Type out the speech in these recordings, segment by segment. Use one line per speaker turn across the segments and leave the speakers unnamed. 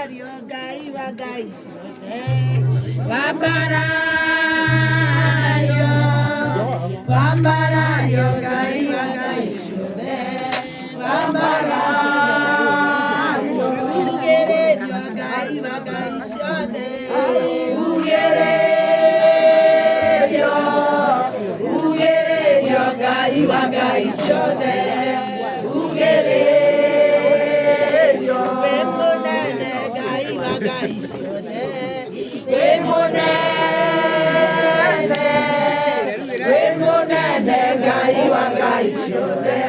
Wambarario Ngai wa Ngai ciothe. Wambarario. Wambarario Ngai wa Ngai ciothe. Wambarario. Ugererio Ngai wa Ngai ciothe. Ugererio. Ugererio Ngai wa Ngai ciothe. Ugererio. We munene Ngai wa Ngai ciothe. We munene. We munene Ngai wa Ngai ciothe.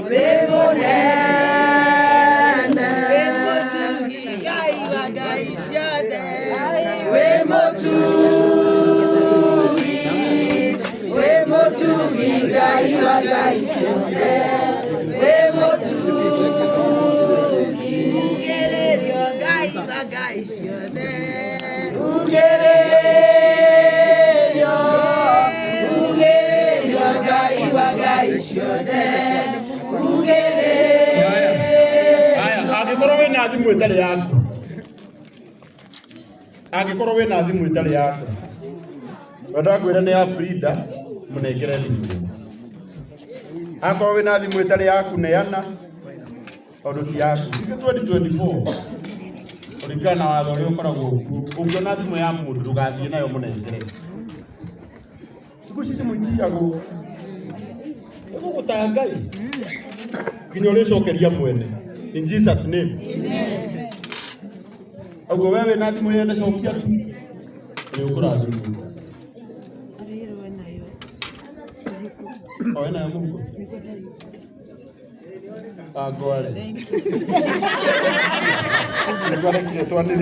We munene. We mutugi Ngai wa Ngai ciothe. We mutugi. We mutugi Ngai wa Ngai ciothe. We mutugi. Ugererio Ngai wa Ngai ciothe. Ugererio. Ugererio Ngai wa Ngai ciothe. Ugererio.
Haya, angĩkorwo wĩna thimũ ĩtarĩ yaku. Angĩkorwo wĩna thimũ ĩtarĩ yaku. Wenda kwĩra nĩ ya Frida, mũnengere thimũ. Angĩkorwo wĩna thimũ ĩtarĩ yaku neana. Tondũ ti yaku. Ĩngĩ 2024. Ũringana na watho ũrĩa ũkoragwo kuo. Ũngĩona thimũ ya mũndũ ndũgathiĩ nayo mũnengere. Thikũ ici thimũ itiagwo. Ũgũgũtaha Ngai. Nginya ũrĩcokeria mwene. In Jesus name. Amen. Augo wewe na thimũ yene cokia tu. Nĩ ũkũrathimwo.
Arĩrwo nayo.
Owe nayo mũhuko. Agora. Agora que tô ali.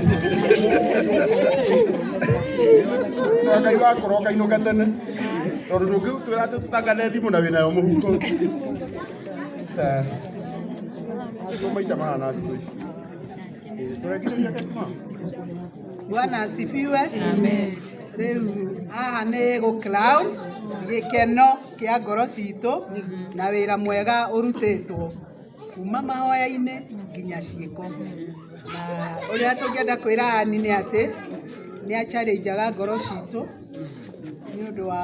Ngai wakorwo kainũka tene. Tondũ ndũngĩu twĩra atĩ tũtangane thimũ na wĩnayo mũhuko. Maisha mahana thikũ ici. Tũregithĩria kĩma.
Bwana asifiwe. Amen. Rĩu haha nĩ gũ-crown gĩkeno kĩa ngoro citũ na wĩra mwega ũrutĩtwo kuma mahoya-inĩ nginya ciĩko. Na ũrĩa tũngĩenda kwĩra Ani nĩ atĩ nĩ a-challenge-aga ngoro citũ nĩ ũndũ wa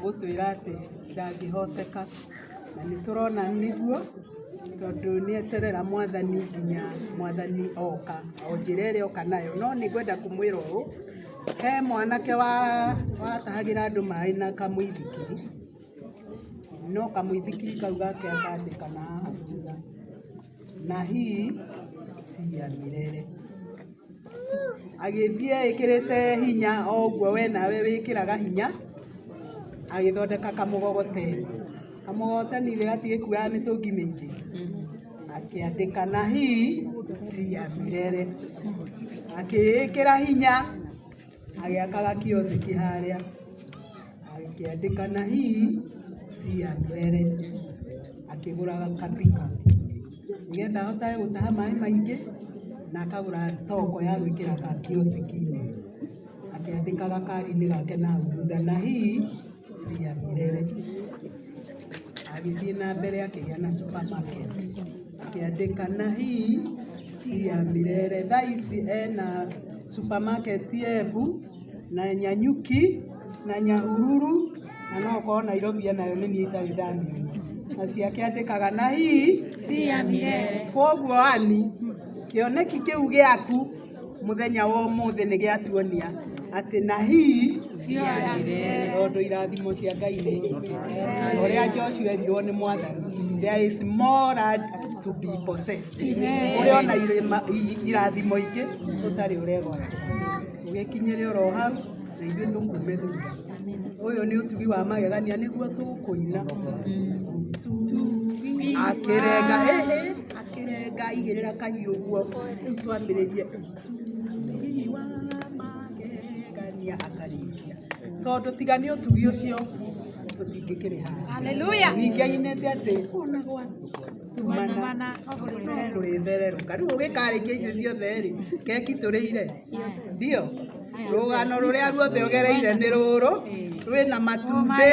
gũtwĩra atĩ ndangĩhoteka, na nĩ tũrona nĩguo tondũ nĩ eterera Mwathani nginya Mwathani oka o njĩra ĩrĩa oka nayo. No nĩ ngwenda kũmwĩra ũũ, he mwanake watahagĩra andũ maĩ na kamũithikiri, no kamũithikiri kau gake akandĩka na haha akiuga na hii si ya milele. Agĩthiĩ ĩkĩrĩte hinya o ũguo we nawe wĩkĩraga hinya, agĩthondeka kamũgogoteni. Kamũgogoteni gatigĩ kuoya mĩtũngi mĩingĩ, akĩandĩka na hii si ya milele. Akĩĩkĩra hinya, agĩakaga kioski harĩa, akĩandĩka na hii si ya milele. Akĩgũraga kapika nĩgetha ahotage gũtaha maĩ maingĩ, na akagũra stoko ya gwĩkĩra kioski-inĩ. Akĩandĩkaga kari-inĩ gake na thutha na hii si ya milele. Agĩthiĩ na mbere akĩgĩa na supermarket, akĩandĩka na hii si ya milele. Thaa ici ena supermarket Embu na Nyanyuki na Nyahururu, na no ũkorwo Nairobi nayo nĩ niĩ itarĩ ndamĩona, na ciake andĩkaga na hii
si ya milele.
Koguo Ani, kĩoneki kĩu gĩaku mũthenya wa ũmũthĩ nĩ gĩatuonia atĩ na hii
si ya milele.
Tondũ irathimo cia Ngai nĩ nyingĩ. Ũrĩa Joshua erirwo nĩ Mwathani, there is more land to be possessed. Ũrĩa ona irathimo ingĩ ũtarĩ ũregwata. Ũgĩkinyĩre oro hau na ithuĩ tũkume thutha. Ũyũ nĩ ũtugi wa magegania nĩguo tũkũina. Akĩrenga igĩrĩra kahiũ ũguo, rĩu twambĩrĩrie ũtugi wa magegania akarĩkia. Tondũ tiga nĩ ũtugi ũcio tũtingĩkĩrĩ haha.
Haleluya.
Ningĩ ainĩte atĩ tumana kũrĩthererũka. Rĩu ũgĩkarĩkia icio ciothe-rĩ, keki tũrĩire ndio rũgano rũrĩa ruothe ũgereire nĩ rũrũ, rwĩna matumbĩ,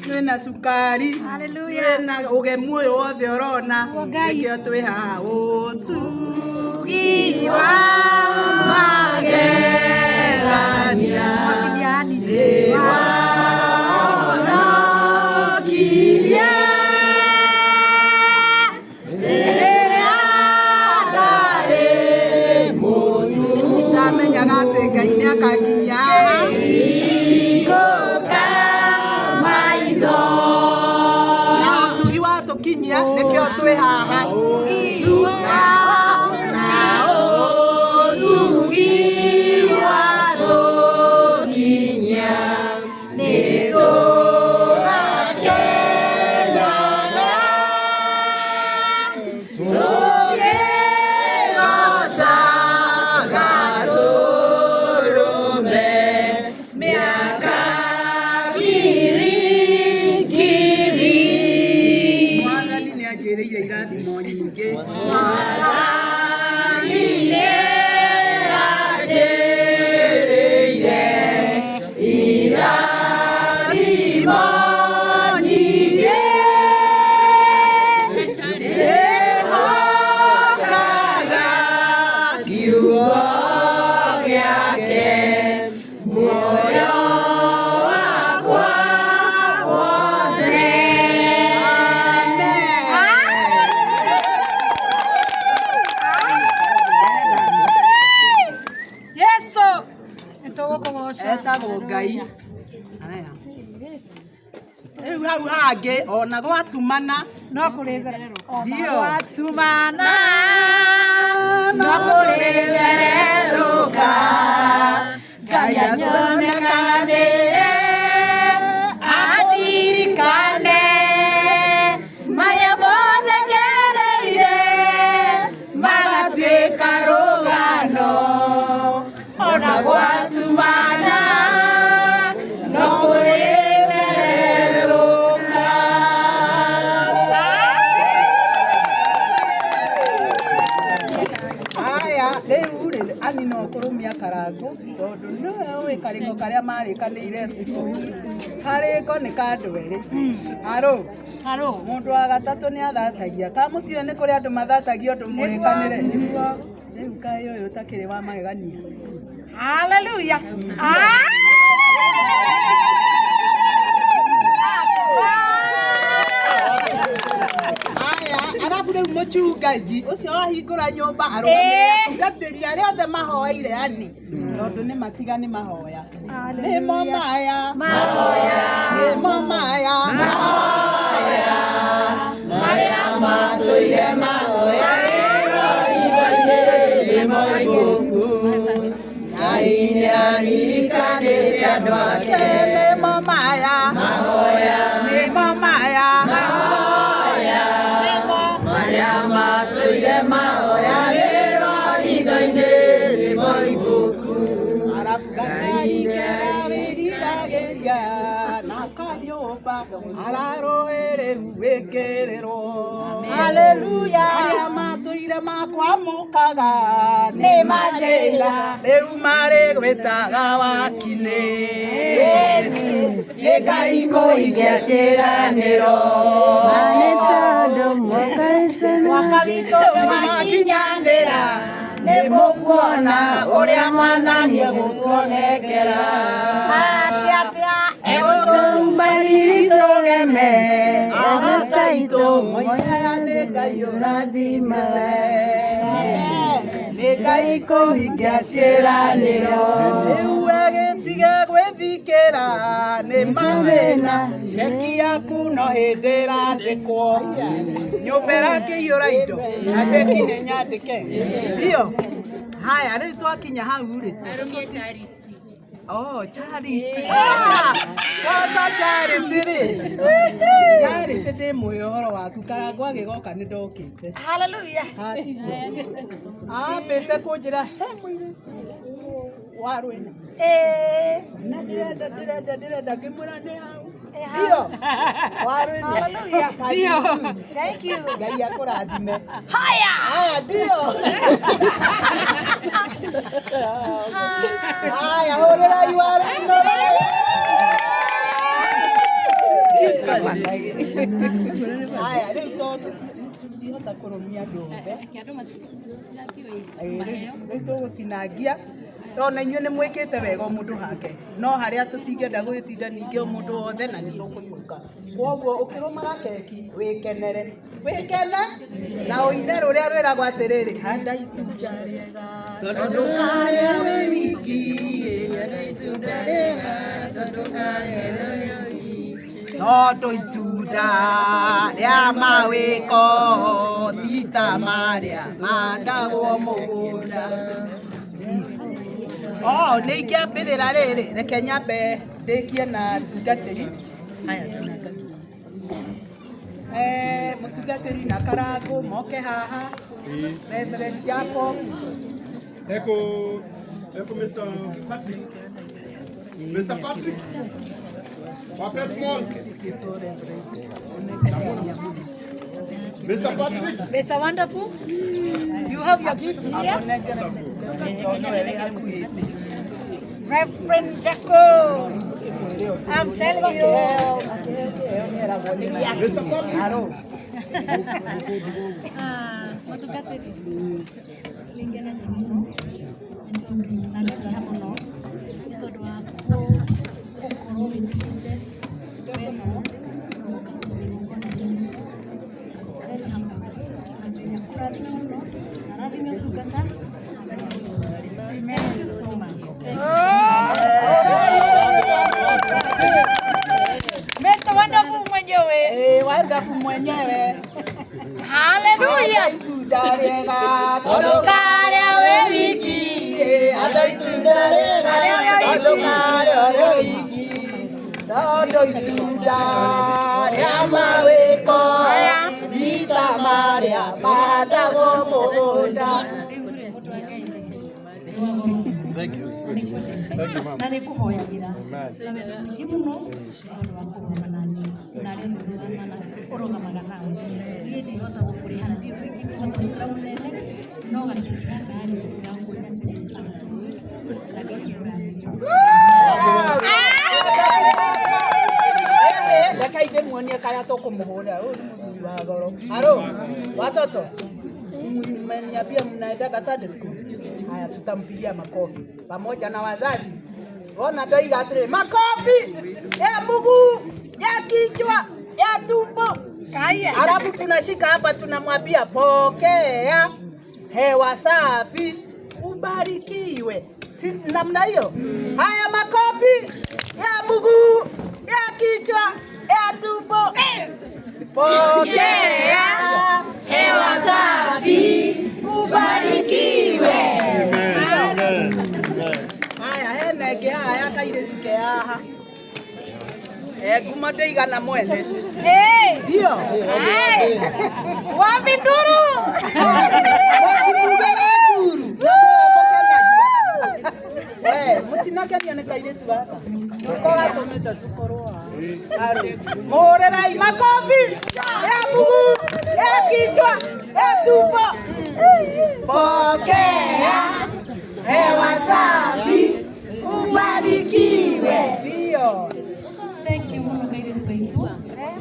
rwĩna cukari, rwĩna ũgemu ũyũ wothe ũrona, nĩkĩo twĩ haha. Ũtugi wa magegania nĩ wahonokirie rĩrĩa ndarĩ mũtu. Ndamenyaga atĩ Ngai nĩakanginyia haha igũka maitho na ũtugi watũkinyia nĩkĩo twĩ haha. Etagwo Ngai. Rĩu hau hangĩ ona gwatumana no kũrĩthererũka. Ndio gwatumana no kũrĩthererũka. Ngai azonekanĩre adirikane marĩa mothe ngereire magatuĩka rũgano. Ona gwatumana no kũrĩthererũka. Aya rĩu ani no kũrũmia karangũ tondũ nĩwe ũĩ karĩko karĩa marĩkanĩire harĩko nĩ ka andũ erĩ. Harũ mũndũ wa gatatũ nĩ athatagia kamũtiũĩ nĩ kũrĩ andũ mathatagio ũndũ mũrĩkanĩre. Rĩu kaĩ ũyũ ũtakĩrĩ wa magegania. Hallelujah. Arabu rĩu mũchungaji ũcio wahingũra nyũmba arũgamĩrĩra atungatĩri arĩa othe mahoeire ani tondũ nĩ matigani mahoya. Nĩmo maya nĩmo maya marĩa matũire mahoya rĩro-inĩ rĩmo igũku. Ngai nĩaririkanĩte andũ ake. Nĩmo maya nĩmo maya marĩa matũire mahoya rĩro-inĩ rĩmo igũku. Arabu Ngai keriragĩria na kanyũmba ararũĩrĩru wĩkĩrĩrwo. Haleluya. Arĩa matũire makwamũkaga nĩ mathĩna rĩu marĩ gwĩtaga wakinĩ. Nĩ Ngai kũhingia ciĩranĩro. Mwaka witũ wakinyanĩra nĩ mũkuona ũrĩa Mwathani egũtuonengera. Egũtũmbarĩri tũgeme agataitũ moikaya nĩ Ngai ũrathimaga. Nĩ Ngai kũhingia ciĩranĩro. Rĩu wĩgĩtige gwĩthikĩra nĩ mathĩna. Ceki yaku no hĩndĩ ĩrandĩkwo. Nyũmba ĩrakĩiyũra indo na ceki nĩ nyandĩke. Ndio. Haya rĩu twakinya hau-rĩ. Oh, Charity. Kosa Charity-rĩ. Charity ndĩ mũĩ ũhoro waku karangũ agĩgoka nĩ ndokĩte. Hallelujah. Ambĩte kũnjĩra he mũirĩtu warũ ĩno. Na ndĩrenda ngĩmwĩra nĩ hau. Ndio. Waruni.
Hallelujah.
Ndio.
Thank you.
Ngai akũrathime.
Haya.
Haya ndio. Haya hũrĩra Waruni. Haya rĩu tondũ tũtingĩhota kũrũmia ndũmbe. Rĩu tũgũtinangia. Ona inyuĩ nĩ mwĩkĩte wega mũndũ hake. No harĩa tũtingĩenda gwĩtinda ningĩ mũndũ wothe na nĩ tũkũinũka. Kwoguo ũkĩrũmaga keki wĩkenere. Wĩkene na ũine rũrĩa rwĩragwo atĩrĩrĩ handa itunda rĩega. Tondũ karĩa wĩ wiki, handa itunda rĩega. Tondũ karĩa wĩ wiki. Tondũ itunda rĩa mawĩko ti ta marĩa mandagwo mũgũnda. Nĩ ingĩambĩrĩra rĩrĩ, reke nyambe ndĩkie na tungatĩri. Haya tunanga. Mũtungatĩri na Karangũ moke haha. Reverend Jacob.
Eko Mr. Patrick. Mr. Patrick. Wape small. Mr. Patrick.
Mr. Wonderful, you have your gift here. Reverend Jacob, I'm telling you. Mr. Wonderful mwenyewe.
Wonderful mwenyewe.
Hallelujah.
Itunda rĩega.
Tondũ karĩa wĩ wiki.
Handa itunda rĩega. Tondũ karĩa wĩ wiki. Tondũ itunda rĩa mawĩko ti ta marĩa mandagwo mũgũnda.
Thank you.
Na nĩ kũhoyagĩra na wendo mũingĩ mũno tondũ wa kũrũgama na arĩa ũrũgamaga nao. Niĩ ndihota gũkũrĩha na ndiĩ kũhota wĩra mũnene no gakĩrĩka narĩ gakũrĩha na
Reka inde muonie karĩa tũkũmũhũra. Ũyũ nĩ mũthuri wa goro. Halo, watoto. Mmeniambia mnaendaga Sunday school. Haya tutampigia makofi pamoja na wazazi. Ona ndoiga atĩrĩ makofi ya mguu, ya kichwa, ya tumbo. Alafu tunashika hapa tunamwambia pokea hewa safi, ubarikiwe. Si namna hiyo? Haya makofi ya mguu, ya kichwa, ya tumbo. Pokea hewa safi, ubarikiwe. Haya hena ĩngĩ haha ya kairĩtu ke haha. Ngumo ndĩigana mwene. Ndio.
Wapi nduru?
Wakimugere nduru. Mũtinakenia nĩ kairĩtu gaka. Tũkogatũmĩte tũkorwo haha. Mũhũrĩrai makofi ya mguu, ya kichwa, ya tumbo. Pokea hewa safi, ubarikiwe. Ndio.
Thank you mũno kairĩtu gaitũ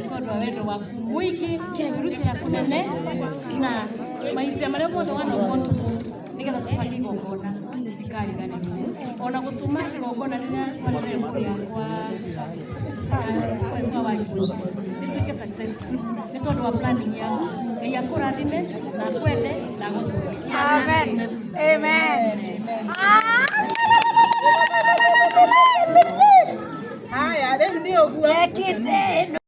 tondũ wa wendo waku mũingĩ kwĩrutĩra kũnene na mahinda marĩa mothe wanokorwo nĩgetha tũbangĩ igongona ndikarigane ona gũtũma igongona rĩrĩa twarĩrĩire kũrĩa kwa Wanjikũ rĩtuĩke successful nĩ tondũ wa planning yao. Ngai akũrathime na akwende na agũtũũre.
Amen. Amen.
Haya rĩu nĩ ũguo.